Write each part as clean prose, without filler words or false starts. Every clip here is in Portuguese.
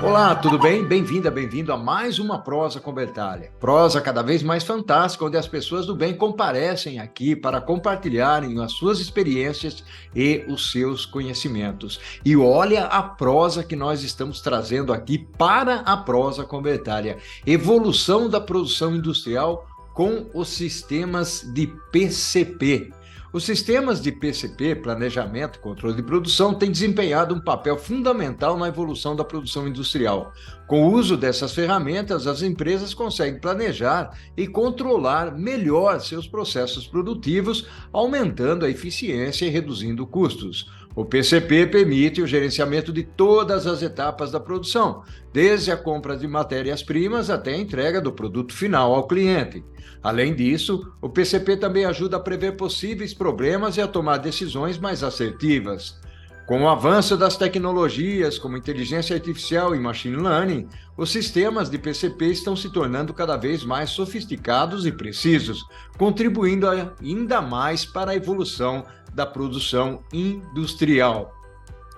Olá, tudo bem? Bem-vinda, bem-vindo a mais uma Prosa com Bertaglia. Prosa cada vez mais fantástica, onde as pessoas do bem comparecem aqui para compartilharem as suas experiências e os seus conhecimentos. E olha a prosa que nós estamos trazendo aqui para a Prosa com Bertaglia. Evolução da produção industrial com os sistemas de PCP. Os sistemas de PCP, Planejamento e Controle de Produção, têm desempenhado um papel fundamental na evolução da produção industrial. Com o uso dessas ferramentas, as empresas conseguem planejar e controlar melhor seus processos produtivos, aumentando a eficiência e reduzindo custos. O PCP permite o gerenciamento de todas as etapas da produção, desde a compra de matérias-primas até a entrega do produto final ao cliente. Além disso, o PCP também ajuda a prever possíveis problemas e a tomar decisões mais assertivas. Com o avanço das tecnologias como inteligência artificial e machine learning, os sistemas de PCP estão se tornando cada vez mais sofisticados e precisos, contribuindo ainda mais para a evolução da produção industrial.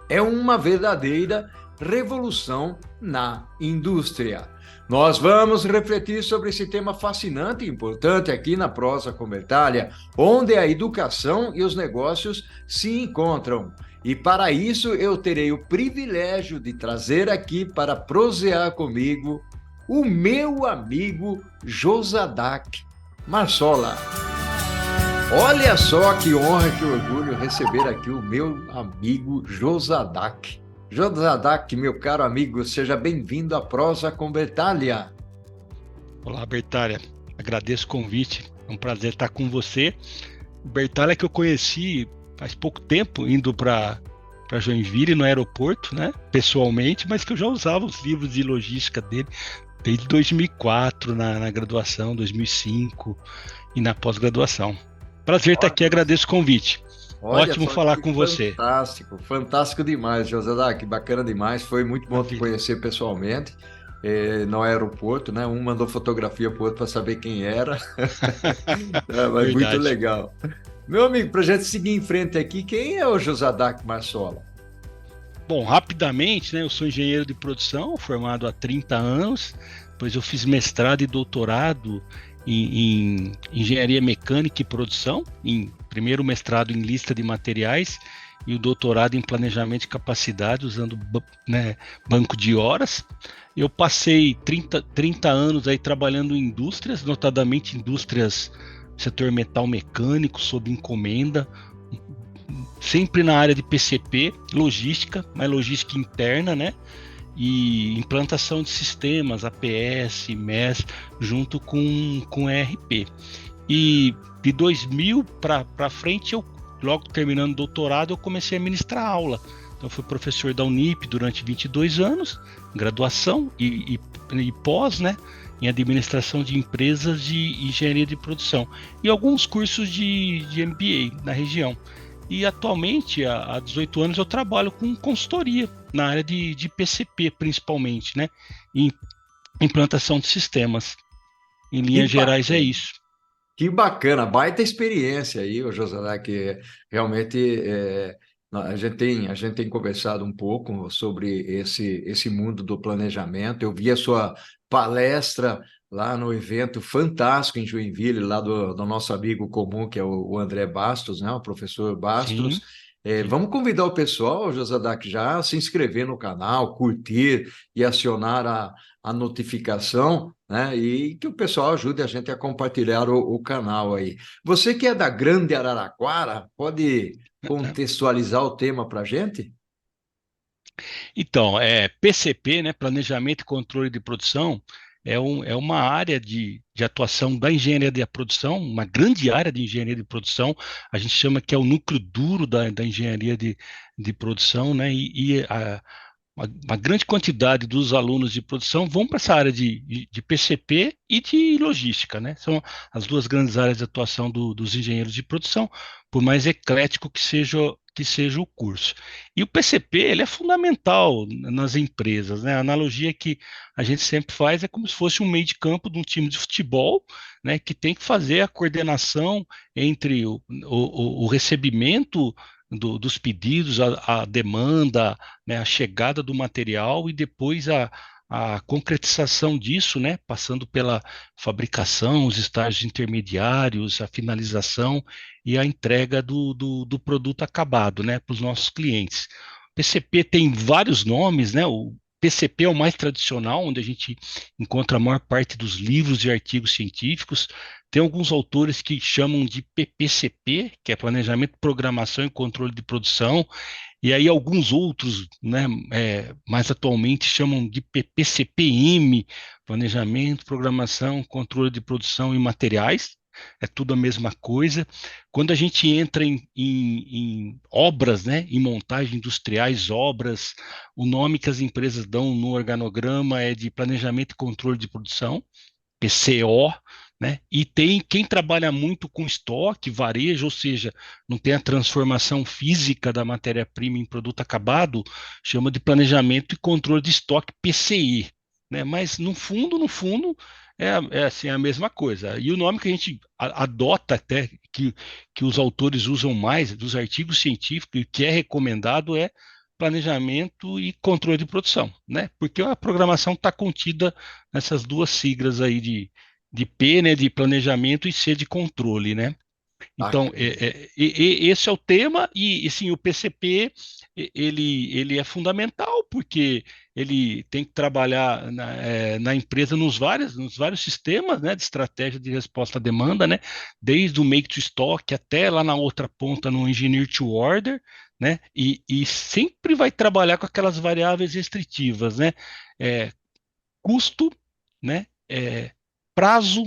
É uma verdadeira revolução na indústria. Nós vamos refletir sobre esse tema fascinante e importante aqui na Prosa com Bertaglia, onde a educação e os negócios se encontram. E para isso eu terei o privilégio de trazer aqui para prosear comigo o meu amigo Josadak Marsola. Olha só que honra, que orgulho receber aqui o meu amigo Josadak. Josadak, meu caro amigo, seja bem-vindo à Prosa com Bertaglia. Olá, Bertaglia. Agradeço o convite. É um prazer estar com você. O Bertaglia que eu conheci faz pouco tempo, indo para Joinville, no aeroporto, né, pessoalmente, mas que eu já usava os livros de logística dele desde 2004, na graduação, 2005 e na pós-graduação. Prazer estar aqui, agradeço o convite. Olha, ótimo falar com você. Fantástico demais, Josadak, bacana demais. Foi muito bom te conhecer pessoalmente no aeroporto, né? Um mandou fotografia para o outro para saber quem era. Mas muito legal. Meu amigo, para a gente seguir em frente aqui, quem é o Josadak Marsola? Bom, rapidamente, né? Eu sou engenheiro de produção, formado há 30 anos. Depois eu fiz mestrado e doutorado em engenharia mecânica e produção, primeiro mestrado em lista de materiais e o doutorado em planejamento de capacidade, usando, né, banco de horas. Eu passei 30 anos aí trabalhando em indústrias, notadamente indústrias setor metal mecânico, sob encomenda, sempre na área de PCP, logística, mas logística interna, né? E implantação de sistemas, APS, MES, junto com ERP. E de 2000 para frente, eu, logo terminando o doutorado, eu comecei a ministrar aula. Então, fui professor da Unip durante 22 anos, graduação e pós, né, em administração de empresas de engenharia de produção. E alguns cursos de MBA na região. E atualmente, há 18 anos, eu trabalho com consultoria na área de PCP, principalmente, né? Em implantação de sistemas. Em linhas gerais, é isso. Que bacana, baita experiência aí, o Josadak, que realmente a gente tem conversado um pouco sobre esse mundo do planejamento. Eu vi a sua palestra lá no evento fantástico em Joinville, lá do nosso amigo comum, que é o André Bastos, né? O professor Bastos. Sim. Vamos convidar o pessoal, Josadak, já a se inscrever no canal, curtir e acionar a notificação, né? E que o pessoal ajude a gente a compartilhar o canal aí. Você que é da Grande Araraquara, pode contextualizar o tema para a gente? Então, PCP, né, Planejamento e Controle de Produção, é uma área de atuação da engenharia de produção, uma grande área de engenharia de produção. A gente chama que é o núcleo duro da engenharia de produção, né? Uma grande quantidade dos alunos de produção vão para essa área de PCP e de logística, né? São as duas grandes áreas de atuação dos engenheiros de produção, por mais eclético que seja o curso. E o PCP, ele é fundamental nas empresas, né? A analogia que a gente sempre faz é como se fosse um meio de campo de um time de futebol, né? Que tem que fazer a coordenação entre o recebimento dos pedidos, a demanda, né, a chegada do material e depois a concretização disso, né, passando pela fabricação, os estágios intermediários, a finalização e a entrega do produto acabado, né, para os nossos clientes. O PCP tem vários nomes, né? O PCP é o mais tradicional, onde a gente encontra a maior parte dos livros e artigos científicos. Tem alguns autores que chamam de PPCP, que é Planejamento, Programação e Controle de Produção, e aí alguns outros, né, mais atualmente chamam de PPCPM, Planejamento, Programação, Controle de Produção e Materiais. É tudo a mesma coisa. Quando a gente entra em obras, né, em montagem industriais, obras, o nome que as empresas dão no organograma é de Planejamento e Controle de Produção, PCO, né? E tem quem trabalha muito com estoque, varejo, ou seja, não tem a transformação física da matéria-prima em produto acabado, chama de planejamento e controle de estoque, PCE, né? Mas no fundo, é assim a mesma coisa. E o nome que a gente adota até que os autores usam mais dos artigos científicos e que é recomendado é planejamento e controle de produção, né? Porque a programação está contida nessas duas siglas aí de P, né, de planejamento, e C de controle, né? Então, Bacana. esse é o tema, e sim, o PCP, ele é fundamental, porque ele tem que trabalhar na empresa nos vários sistemas, né, de estratégia de resposta à demanda, né, desde o make to stock até lá na outra ponta, no engineer to order, né, e sempre vai trabalhar com aquelas variáveis restritivas, né, é, custo, né, prazo,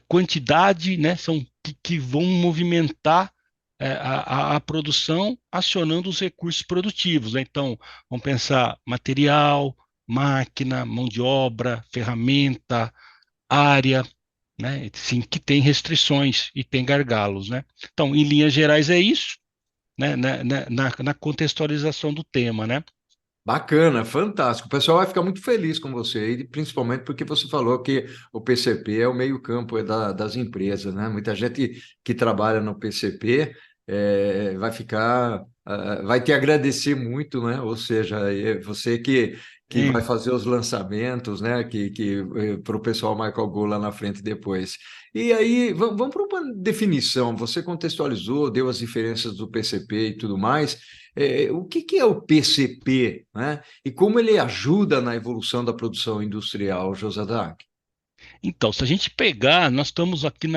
quantidade, né, são que vão movimentar a produção acionando os recursos produtivos, né? Então, vamos pensar material, máquina, mão de obra, ferramenta, área, né? Sim, que tem restrições e tem gargalos, né? Então, em linhas gerais é isso, né? Na contextualização do tema, né? Bacana, fantástico. O pessoal vai ficar muito feliz com você, e principalmente porque você falou que o PCP é o meio-campo das empresas, né? Muita gente que trabalha no PCP vai ficar, vai te agradecer muito, né? Ou seja, é você que vai Sim. fazer os lançamentos, né? Que para o pessoal Michael Go lá na frente depois. E aí, vamos para uma definição. Você contextualizou, deu as diferenças do PCP e tudo mais. O que é o PCP, né? E como ele ajuda na evolução da produção industrial, Josadac? Então, se a gente pegar, nós estamos aqui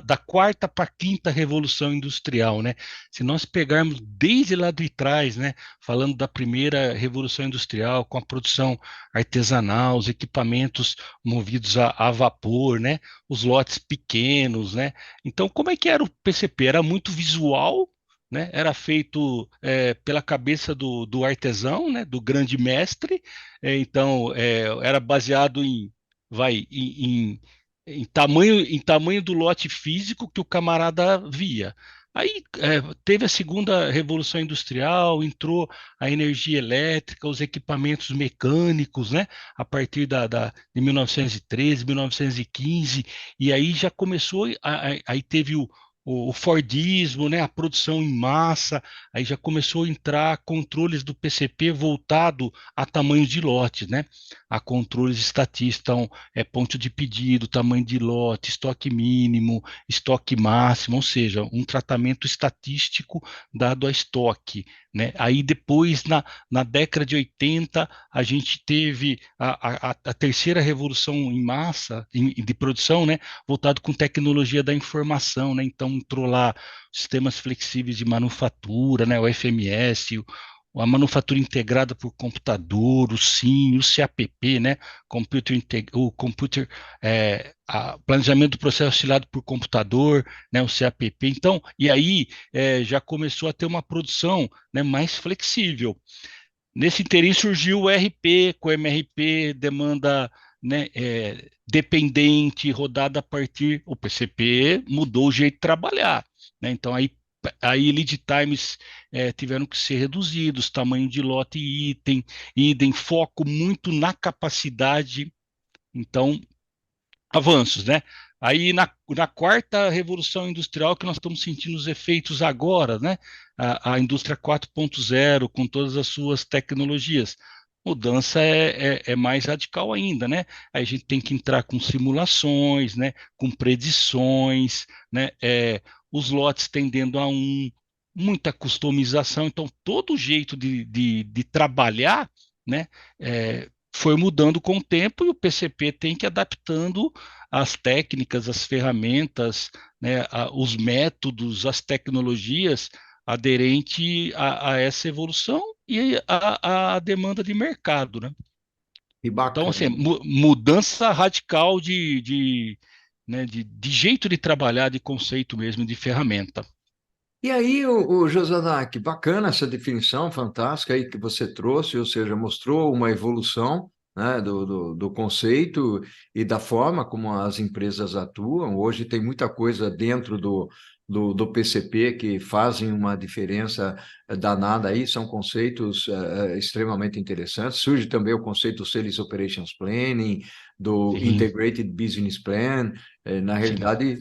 da quarta para a quinta revolução industrial, né? Se nós pegarmos desde lá de trás, né, falando da primeira revolução industrial, com a produção artesanal, os equipamentos movidos a vapor, né, os lotes pequenos, né? Então, como é que era o PCP? Era muito visual. Né, era feito pela cabeça do artesão, né, do grande mestre. Então, era baseado vai em tamanho do lote físico que o camarada via. Aí teve a segunda revolução industrial, entrou a energia elétrica, os equipamentos mecânicos, né? A partir de 1913, 1915, e aí já começou, aí teve o Fordismo, né? A produção em massa, aí já começou a entrar controles do PCP voltado a tamanho de lotes, né? A controles estatísticos, então, ponto de pedido, tamanho de lote, estoque mínimo, estoque máximo, ou seja, um tratamento estatístico dado a estoque, né? Aí depois, na década de 80, a gente teve a terceira revolução em massa, de produção, né? Voltado com tecnologia da informação, né? Então entrou lá sistemas flexíveis de manufatura, né? O FMS, a manufatura integrada por computador, o SIM, o CAPP, né? O computer, planejamento do processo auxiliado por computador, né? O CAPP. Então, e aí já começou a ter uma produção, né, mais flexível. Nesse interim surgiu o RP, com o MRP, demanda, né, dependente, rodada a partir. O PCP mudou o jeito de trabalhar, né? Então aí lead times tiveram que ser reduzidos, tamanho de lote e item, foco muito na capacidade. Então, avanços, né? Aí na quarta revolução industrial que nós estamos sentindo os efeitos agora, né? A indústria 4.0 com todas as suas tecnologias. Mudança é mais radical ainda, né? Aí a gente tem que entrar com simulações, né? Com predições, né? Os lotes tendendo a muita customização. Então, todo o jeito de trabalhar, né? Foi mudando com o tempo e o PCP tem que ir adaptando as técnicas, as ferramentas, né, os métodos, as tecnologias aderente a essa evolução e a demanda de mercado, né? Que Então, assim, bacana. mudança radical né, de jeito de trabalhar, de conceito mesmo, de ferramenta. E aí, o Josadak, bacana essa definição fantástica aí que você trouxe, ou seja, mostrou uma evolução, né, do conceito e da forma como as empresas atuam. Hoje tem muita coisa dentro do PCP que fazem uma diferença danada aí, são conceitos extremamente interessantes. Surge também o conceito do Sales Operations Planning, do Sim, Integrated Business Plan. Na sim. realidade,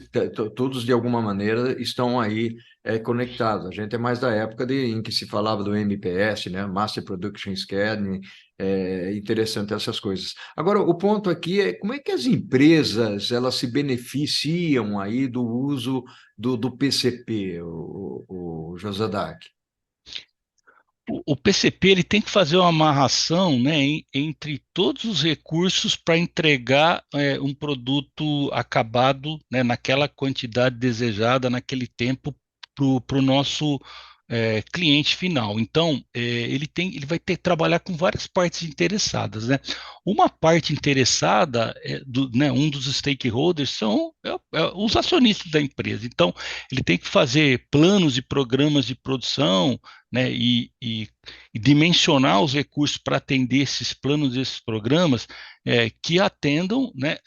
todos de alguma maneira estão aí conectados. A gente é mais da época em que se falava do MPS, né? Master Production Scheduling. É interessante essas coisas. Agora, o ponto aqui é como é que as empresas elas se beneficiam aí do uso do PCP, o Josadak? O PCP ele tem que fazer uma amarração, né, entre todos os recursos para entregar um produto acabado, né, naquela quantidade desejada, naquele tempo, para o nosso cliente final. Então, ele vai ter que trabalhar com várias partes interessadas, né? Uma parte interessada, né, um dos stakeholders são os acionistas da empresa. Então, ele tem que fazer planos e programas de produção, né, e dimensionar os recursos para atender esses planos, esses programas, que atendam, né,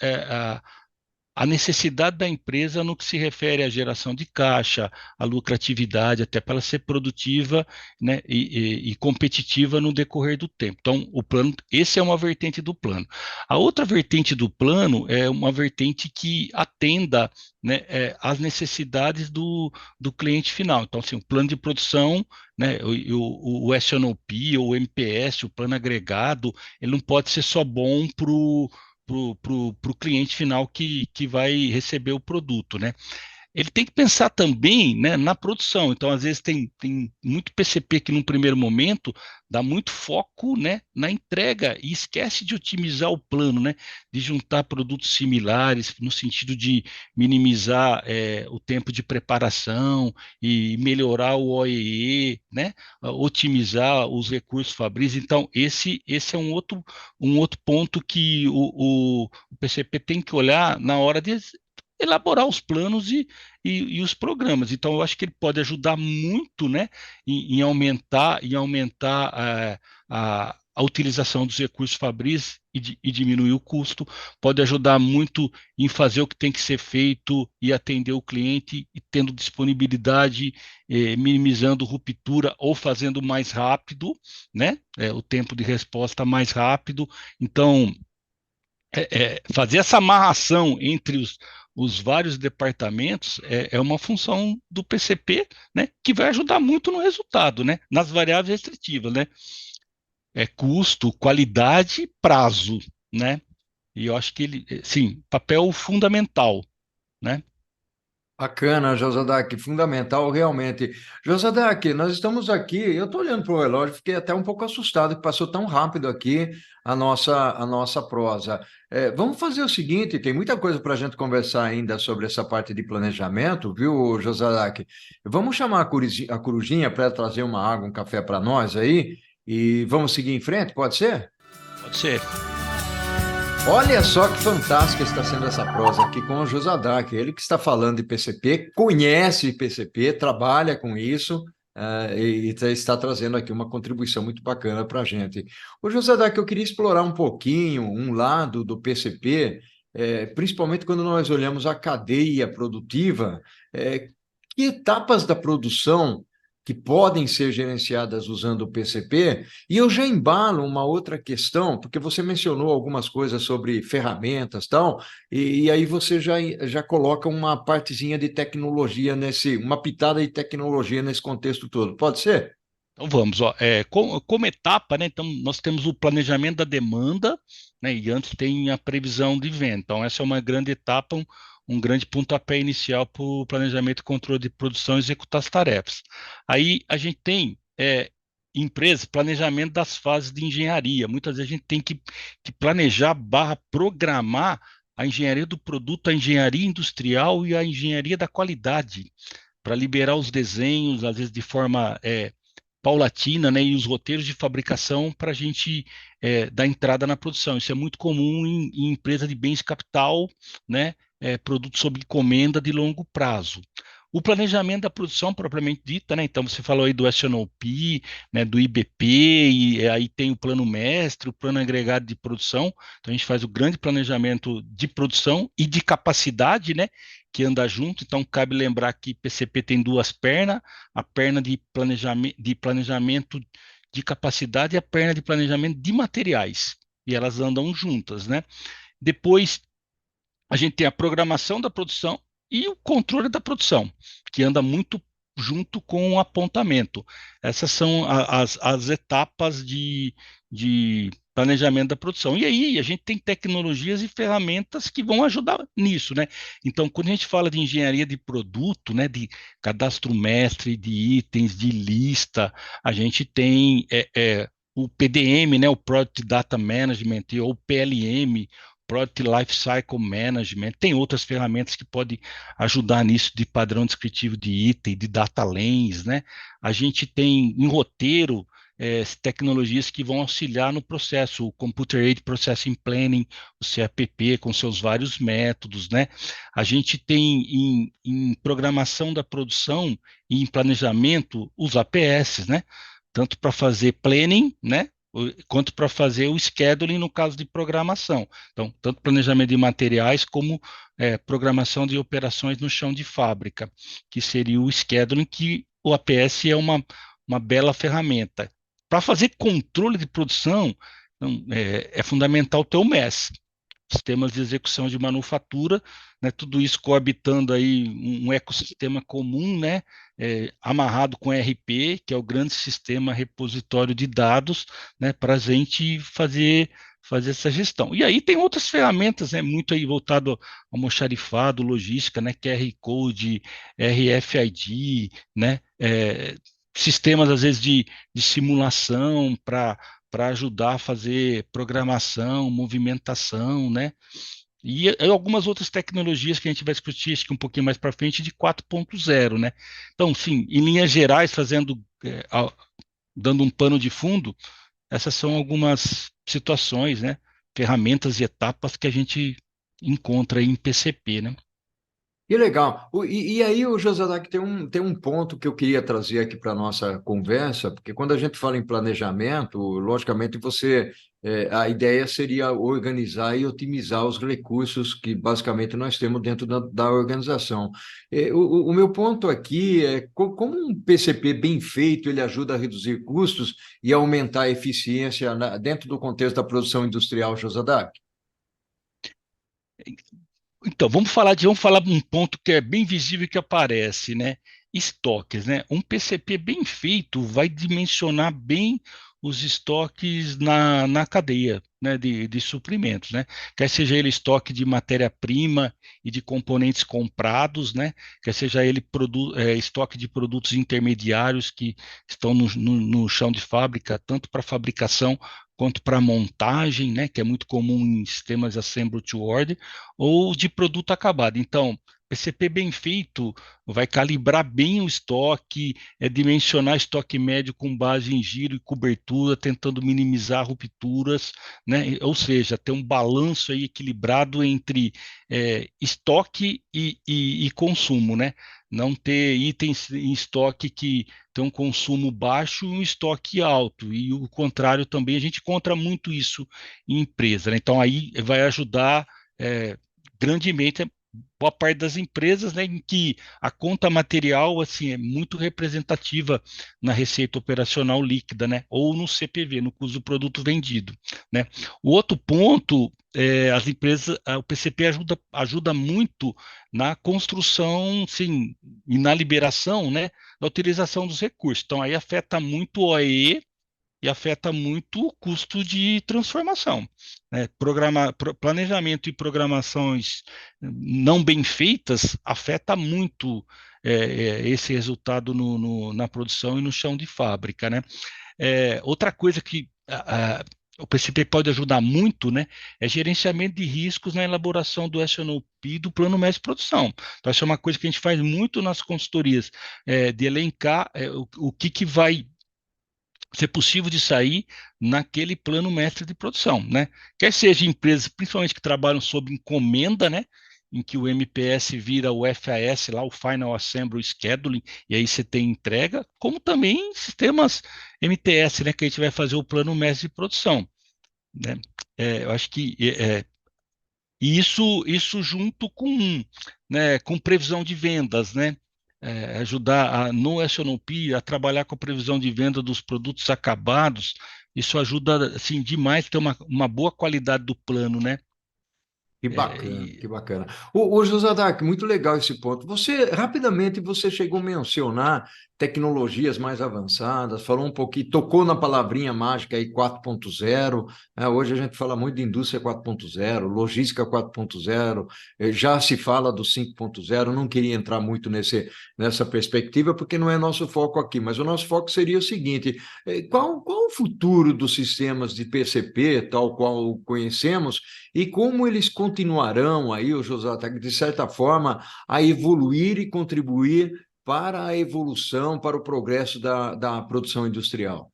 a necessidade da empresa no que se refere à geração de caixa, à lucratividade, até para ela ser produtiva, né, e competitiva no decorrer do tempo. Então, o plano, esse é uma vertente do plano. A outra vertente do plano é uma vertente que atenda, né, às necessidades do cliente final. Então, assim, o plano de produção, né, o S&OP ou o MPS, o plano agregado, ele não pode ser só bom para o cliente final que vai receber o produto, né? Ele tem que pensar também, né, na produção. Então, às vezes, tem muito PCP que, num primeiro momento, dá muito foco, né, na entrega e esquece de otimizar o plano, né, de juntar produtos similares, no sentido de minimizar o tempo de preparação e melhorar o OEE, né, otimizar os recursos fabris. Então, esse é um outro ponto que o PCP tem que olhar na hora de elaborar os planos e os programas. Então, eu acho que ele pode ajudar muito, né, em aumentar a utilização dos recursos fabris e diminuir o custo, pode ajudar muito em fazer o que tem que ser feito e atender o cliente e tendo disponibilidade, minimizando ruptura ou fazendo mais rápido, né, o tempo de resposta mais rápido. Então, fazer essa amarração entre os vários departamentos é uma função do PCP, né, que vai ajudar muito no resultado, né, nas variáveis restritivas, né, custo, qualidade, prazo, né, e eu acho que ele, sim, papel fundamental, né. Bacana, Josadak, fundamental realmente. Josadak, nós estamos aqui, eu estou olhando para o relógio, fiquei até um pouco assustado que passou tão rápido aqui a nossa prosa. Vamos fazer o seguinte, tem muita coisa para a gente conversar ainda sobre essa parte de planejamento, viu, Josadak? Vamos chamar a Corujinha para trazer uma água, um café para nós aí e vamos seguir em frente, pode ser? Pode ser. Olha só que fantástica está sendo essa prosa aqui com o Josadak, ele que está falando de PCP, conhece PCP, trabalha com isso, e está trazendo aqui uma contribuição muito bacana para a gente. O Josadak, eu queria explorar um pouquinho um lado do PCP, principalmente quando nós olhamos a cadeia produtiva, que etapas da produção que podem ser gerenciadas usando o PCP, e eu já embalo uma outra questão, porque você mencionou algumas coisas sobre ferramentas e tal, e aí você já coloca uma partezinha de tecnologia uma pitada de tecnologia nesse contexto todo. Pode ser? Então vamos, ó, como etapa, né? Então nós temos o planejamento da demanda, né? E antes tem a previsão de venda. Então essa é uma grande etapa, um grande pontapé inicial para o planejamento e controle de produção e executar as tarefas. Aí a gente tem empresas, planejamento das fases de engenharia. Muitas vezes a gente tem que planejar barra programar a engenharia do produto, a engenharia industrial e a engenharia da qualidade para liberar os desenhos, às vezes de forma paulatina, né, e os roteiros de fabricação para a gente dar entrada na produção. Isso é muito comum em empresa de bens de capital, né, produtos sob encomenda de longo prazo. O planejamento da produção propriamente dita, né? Então você falou aí do S&OP, né, do IBP, e aí tem o plano mestre, o plano agregado de produção. Então a gente faz o grande planejamento de produção e de capacidade, né, que anda junto. Então cabe lembrar que PCP tem duas pernas, a perna de planejamento de capacidade e a perna de planejamento de materiais. E elas andam juntas, né? Depois a gente tem a programação da produção e o controle da produção, que anda muito junto com o apontamento. Essas são as etapas de planejamento da produção. E aí a gente tem tecnologias e ferramentas que vão ajudar nisso, né? Então, quando a gente fala de engenharia de produto, né, de cadastro mestre, de itens, de lista, a gente tem o PDM, né, o Product Data Management, ou o PLM, Product Lifecycle Management, tem outras ferramentas que podem ajudar nisso, de padrão descritivo de item, de data lanes, né? A gente tem em roteiro tecnologias que vão auxiliar no processo, o Computer Aided Processing Planning, o CAPP, com seus vários métodos, né? A gente tem em programação da produção e em planejamento os APS, né? Tanto para fazer planning, né? Quanto para fazer o scheduling no caso de programação. Então, tanto planejamento de materiais como programação de operações no chão de fábrica, que seria o scheduling, que o APS é uma bela ferramenta. Para fazer controle de produção, então, é fundamental ter o MES, sistemas de execução de manufatura, né, tudo isso coabitando aí um ecossistema comum, né, amarrado com RP, que é o grande sistema repositório de dados, né, para a gente fazer essa gestão. E aí tem outras ferramentas, né, muito aí voltado ao almoxarifado, logística, né, QR Code, RFID, né, sistemas às vezes de simulação para ajudar a fazer programação, movimentação, né? E algumas outras tecnologias que a gente vai discutir, acho que um pouquinho mais para frente, de 4.0, né? Então, sim, em linhas gerais, dando um pano de fundo, essas são algumas situações, né? Ferramentas e etapas que a gente encontra aí em PCP, né? Que legal. E aí, o Josadak, tem um ponto que eu queria trazer aqui para a nossa conversa, porque quando a gente fala em planejamento, logicamente a ideia seria organizar e otimizar os recursos que basicamente nós temos dentro da organização. O meu ponto aqui é como um PCP bem feito, ele ajuda a reduzir custos e aumentar a eficiência dentro do contexto da produção industrial, Josadak? Então, vamos falar de um ponto que é bem visível que aparece, né? Estoques, né? Um PCP bem feito vai dimensionar bem os estoques na cadeia, né, de suprimentos, né? Quer seja ele estoque de matéria-prima e de componentes comprados, né? Quer seja ele estoque de produtos intermediários que estão no chão de fábrica, tanto para fabricação quanto para montagem, né? Que é muito comum em sistemas Assemble to Order ou de produto acabado. Então, PCP bem feito vai calibrar bem o estoque, dimensionar estoque médio com base em giro e cobertura, tentando minimizar rupturas, né? Ou seja, ter um balanço aí equilibrado entre estoque e consumo, né? Não ter itens em estoque que tem um consumo baixo e um estoque alto, e o contrário também, a gente encontra muito isso em empresa, né? Então aí vai ajudar é, grandemente, boa parte das empresas, né, em que a conta material assim é muito representativa na receita operacional líquida, né, ou no CPV, no custo do produto vendido, né. O outro ponto é as empresas, o PCP ajuda muito na construção, sim, e na liberação, né, da utilização dos recursos. Então aí afeta muito o OEE e afeta muito o custo de transformação, né? Planejamento e programações não bem feitas afeta muito esse resultado na produção e no chão de fábrica, né? Outra coisa que o PCP pode ajudar muito, né, é gerenciamento de riscos na elaboração do S&OP do Plano Mestre de Produção. Então, essa é uma coisa que a gente faz muito nas consultorias, de elencar o que vai ser possível de sair naquele plano mestre de produção, né? Quer seja empresas, principalmente que trabalham sob encomenda, né? Em que o MPS vira o FAS, lá o Final Assembly Scheduling, e aí você tem entrega, como também sistemas MTS, né? Que a gente vai fazer o plano mestre de produção, né? Eu acho que e isso junto com previsão de vendas, né? Ajudar no S&OP a trabalhar com a previsão de venda dos produtos acabados, isso ajuda assim demais a ter uma boa qualidade do plano, né? Que É, bacana, que e, bacana. Ô José Dark, muito legal esse ponto. Rapidamente, você chegou a mencionar tecnologias mais avançadas, falou um pouquinho, tocou na palavrinha mágica aí 4.0, né? Hoje a gente fala muito de indústria 4.0, logística 4.0, já se fala do 5.0, não queria entrar muito nessa perspectiva, porque não é nosso foco aqui, mas o nosso foco seria o seguinte: qual o futuro dos sistemas de PCP, tal qual o conhecemos? E como eles continuarão aí, o José, de certa forma, a evoluir e contribuir para a evolução, para o progresso da produção industrial?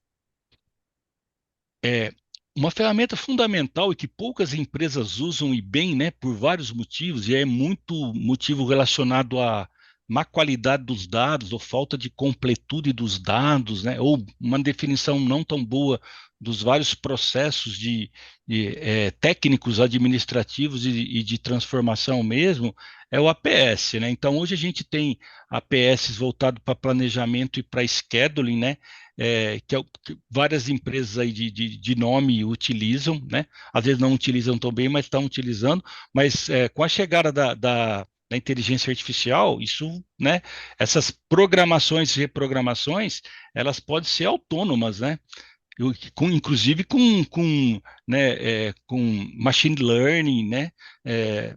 é uma ferramenta fundamental e que poucas empresas usam e bem, né? Por vários motivos, e é muito motivo relacionado à má qualidade dos dados, ou falta de completude dos dados, né? Ou uma definição não tão boa dos vários processos técnicos, administrativos e de transformação mesmo, é o APS, né? Então, hoje a gente tem APS voltado para planejamento e para scheduling, né? Que várias empresas aí de nome utilizam, né? Às vezes não utilizam tão bem, mas estão utilizando. Mas com a chegada da inteligência artificial, isso, né? Essas programações e reprogramações, elas podem ser autônomas, né? Inclusive com machine learning, né? É,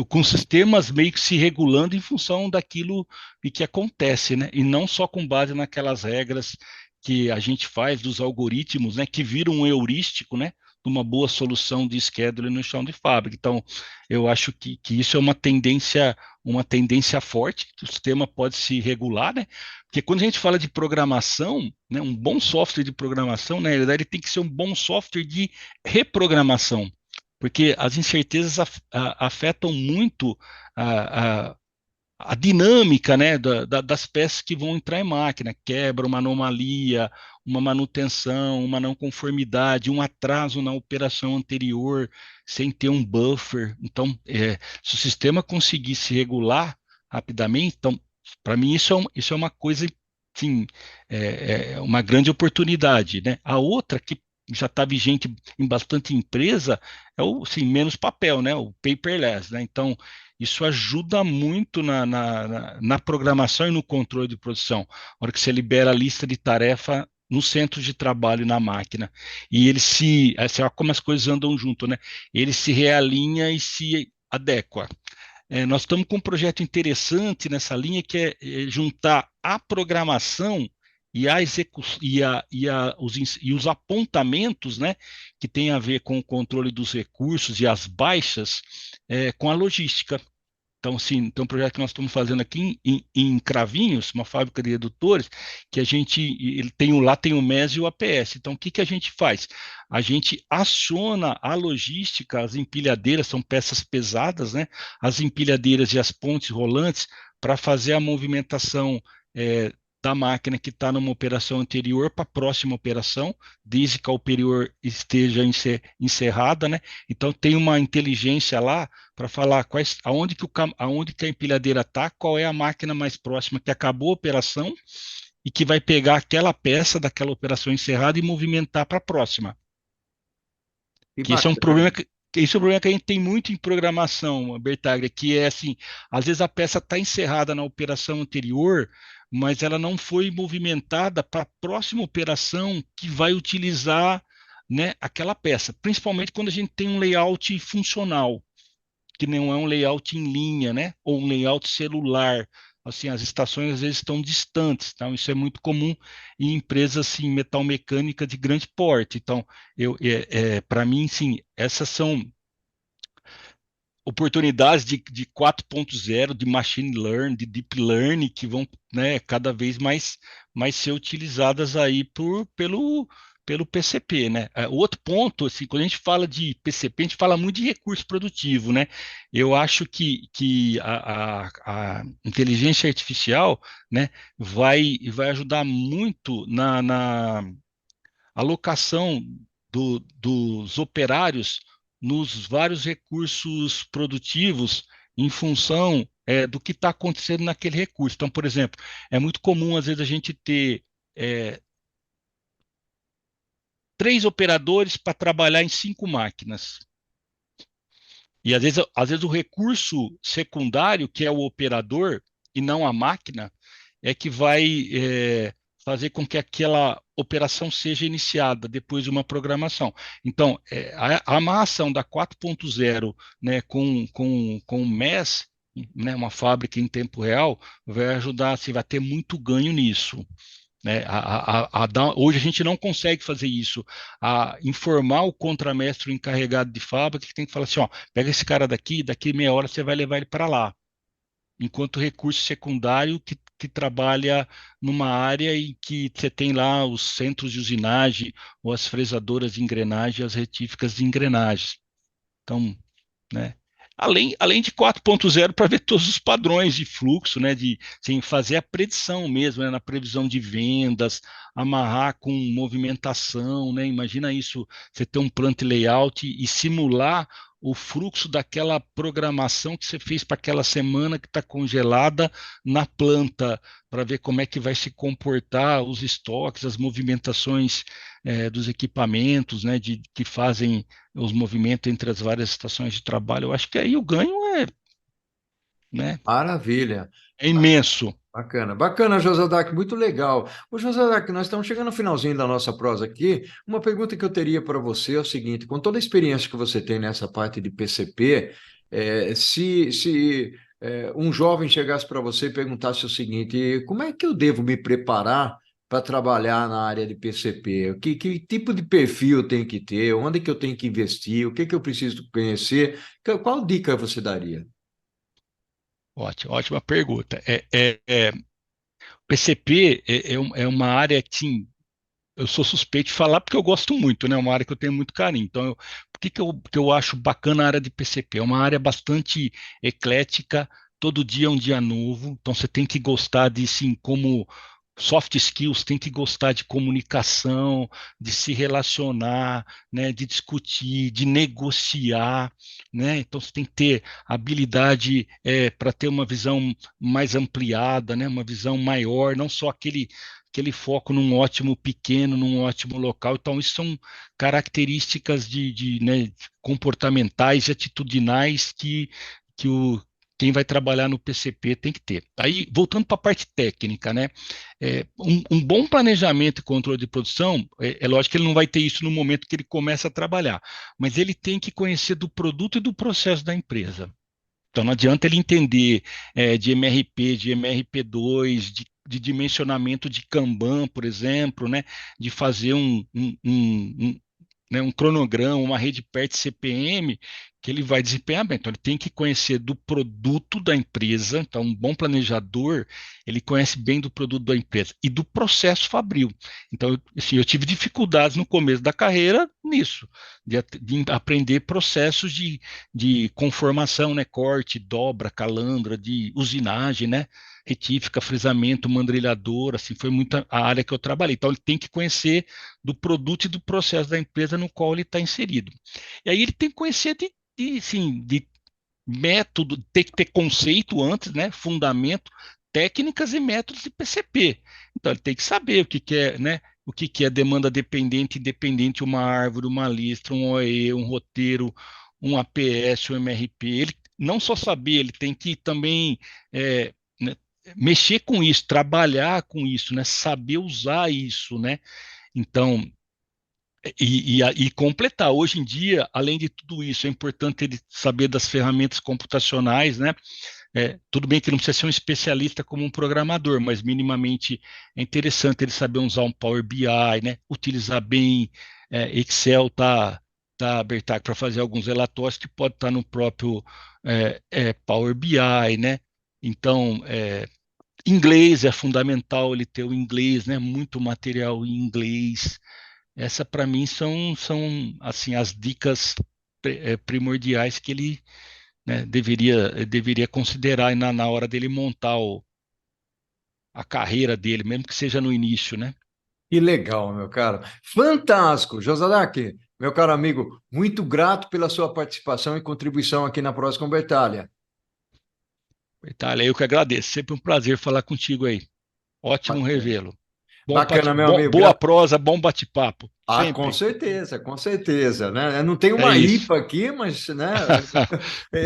com sistemas meio que se regulando em função daquilo e que acontece, né? E não só com base naquelas regras que a gente faz dos algoritmos, né? Que viram um heurístico, né? De uma boa solução de schedule no chão de fábrica. Então, eu acho que isso é uma tendência forte, que o sistema pode se regular, né? Porque quando a gente fala de programação, né, um bom software de programação, na realidade, ele tem que ser um bom software de reprogramação, porque as incertezas afetam muito a, a, a dinâmica, né, das peças que vão entrar em máquina, quebra, uma anomalia, uma manutenção, uma não conformidade, um atraso na operação anterior, sem ter um buffer. Então, se o sistema conseguir se regular rapidamente, então, para mim isso é uma coisa, sim, uma grande oportunidade, né? A outra que já está vigente em bastante empresa é o, sim, menos papel, né? O paperless, né? Então, isso ajuda muito na programação e no controle de produção. Na hora que você libera a lista de tarefa no centro de trabalho na máquina. E você olha como as coisas andam junto, né? Ele se realinha e se adequa. Nós estamos com um projeto interessante nessa linha que é juntar a programação e a execução e os apontamentos, né, que tem a ver com o controle dos recursos e as baixas, com a logística. Então, sim, tem um projeto que nós estamos fazendo aqui em Cravinhos, uma fábrica de redutores, que ele lá tem o MES e o APS. Então, o que a gente faz? A gente aciona a logística, as empilhadeiras, são peças pesadas, né? As empilhadeiras e as pontes rolantes, para fazer a movimentação da máquina que está numa operação anterior para a próxima operação, desde que a anterior esteja encerrada, né? Então tem uma inteligência lá para falar aonde que a empilhadeira está, qual é a máquina mais próxima que acabou a operação e que vai pegar aquela peça daquela operação encerrada e movimentar para a próxima. Que Que esse é um problema bacana. que esse é um problema que a gente tem muito em programação, Bertaglia, que é assim, às vezes a peça está encerrada na operação anterior, mas ela não foi movimentada para a próxima operação que vai utilizar, né, aquela peça, principalmente quando a gente tem um layout funcional, que não é um layout em linha, né? Ou um layout celular. Assim, as estações às vezes estão distantes, então isso é muito comum em empresas assim, metalmecânica de grande porte. Então, para mim, sim, essas são oportunidades de 4.0, de machine learning, de deep learning, que vão, né, cada vez mais ser utilizadas aí pelo PCP, né? O outro ponto, assim, quando a gente fala de PCP, a gente fala muito de recurso produtivo, né? Eu acho que a inteligência artificial, né, vai ajudar muito na alocação dos operários nos vários recursos produtivos em função do que está acontecendo naquele recurso. Então, por exemplo, é muito comum às vezes a gente ter é, 3 operadores para trabalhar em 5 máquinas. E às vezes o recurso secundário, que é o operador e não a máquina, é que vai fazer com que aquela operação seja iniciada depois de uma programação. Então, a amarração da 4.0, né, com o MES, né, uma fábrica em tempo real, vai ajudar, assim, vai ter muito ganho nisso. Né? Hoje a gente não consegue fazer isso, a informar o contramestre o encarregado de fábrica que tem que falar assim, ó, pega esse cara daqui meia hora você vai levar ele para lá, enquanto recurso secundário que trabalha numa área em que você tem lá os centros de usinagem, ou as fresadoras de engrenagem, as retíficas de engrenagens. Então, né? Além de 4.0 para ver todos os padrões de fluxo, né? De assim, fazer a predição mesmo, né? Na previsão de vendas, amarrar com movimentação, né? Imagina isso, você ter um plant layout e simular o fluxo daquela programação que você fez para aquela semana que está congelada na planta, para ver como é que vai se comportar os estoques, as movimentações dos equipamentos, né? Que fazem os movimentos entre as várias estações de trabalho. Eu acho que aí o ganho né, Maravilha. é imenso. Bacana, bacana, Josadac, muito legal. Ô, Josadac, nós estamos chegando no finalzinho da nossa prosa aqui. Uma pergunta que eu teria para você é o seguinte: com toda a experiência que você tem nessa parte de PCP, se um jovem chegasse para você e perguntasse o seguinte: como é que eu devo me preparar para trabalhar na área de PCP? Que tipo de perfil eu tenho que ter? Onde que eu tenho que investir? O que que eu preciso conhecer? Qual dica você daria? Ótimo, ótima pergunta. PCP é uma área que, sim, eu sou suspeito de falar porque eu gosto muito, né? É uma área que eu tenho muito carinho. Então, por que eu acho bacana a área de PCP? É uma área bastante eclética, todo dia é um dia novo, então você tem que gostar de, sim, como soft skills, tem que gostar de comunicação, de se relacionar, né, de discutir, de negociar, né? Então você tem que ter habilidade para ter uma visão mais ampliada, né, uma visão maior, não só aquele foco num ótimo pequeno, num ótimo local. Então, isso são características né, comportamentais e atitudinais que quem vai trabalhar no PCP tem que ter. Aí, voltando para a parte técnica, né? Um bom planejamento e controle de produção, é lógico que ele não vai ter isso no momento que ele começa a trabalhar, mas ele tem que conhecer do produto e do processo da empresa. Então, não adianta ele entender de MRP, de MRP2, de dimensionamento de Kanban, por exemplo, né? De fazer né, um cronograma, uma rede PERT CPM, que ele vai desempenhar bem. Então, ele tem que conhecer do produto da empresa. Então, um bom planejador, ele conhece bem do produto da empresa e do processo fabril. Então, assim, eu tive dificuldades no começo da carreira nisso, de aprender processos de conformação, né, corte, dobra, calandra, de usinagem, né? retífica, frisamento, mandrilhador, assim, foi muita a área que eu trabalhei. Então, ele tem que conhecer do produto e do processo da empresa no qual ele está inserido. E aí ele tem que conhecer de método, tem que ter conceito antes, né? Fundamento, técnicas e métodos de PCP. Então, ele tem que saber o que que é, né? O que que é demanda dependente, independente, uma árvore, uma listra, um OE, um roteiro, um APS, um MRP. Ele não só saber, ele tem que também né, mexer com isso, trabalhar com isso, né? Saber usar isso, né? Então, e completar. Hoje em dia, além de tudo isso, é importante ele saber das ferramentas computacionais, né? Tudo bem que não precisa ser um especialista como um programador, mas minimamente é interessante ele saber usar um Power BI, né? Utilizar bem Excel, tá aberto para fazer alguns relatórios que pode estar no próprio Power BI, né? Então, inglês é fundamental ele ter o inglês, né? Muito material em inglês. Essa para mim são assim as dicas primordiais que ele, né, deveria considerar na hora dele montar a carreira dele, mesmo que seja no início, né? Que legal, meu caro. Fantástico. Josadaki, meu caro amigo, muito grato pela sua participação e contribuição aqui na Prosa com Bertalha. Itália, eu que agradeço. Sempre um prazer falar contigo aí. Ótimo Bacana. revê-lo. Bacana, meu amigo. Boa prosa, bom bate-papo. Ah, Sempre. com certeza, né? Não tem É uma isso. IPA aqui, mas, né,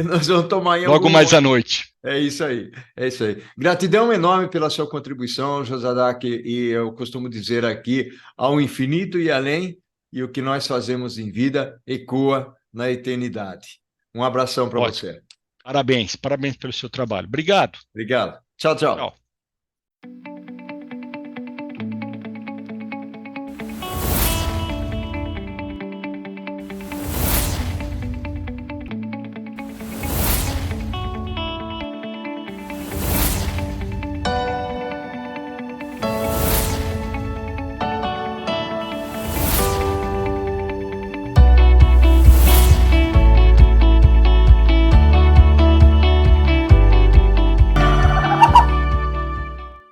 nós vamos tomar em Logo algum mais à momento. noite. É isso aí, é isso aí. Gratidão enorme pela sua contribuição, Josadaki, e eu costumo dizer aqui, ao infinito e além, e o que nós fazemos em vida ecoa na eternidade. Um abração para Ótimo. você. Parabéns pelo seu trabalho. Obrigado. Obrigado. Tchau, tchau. Tchau.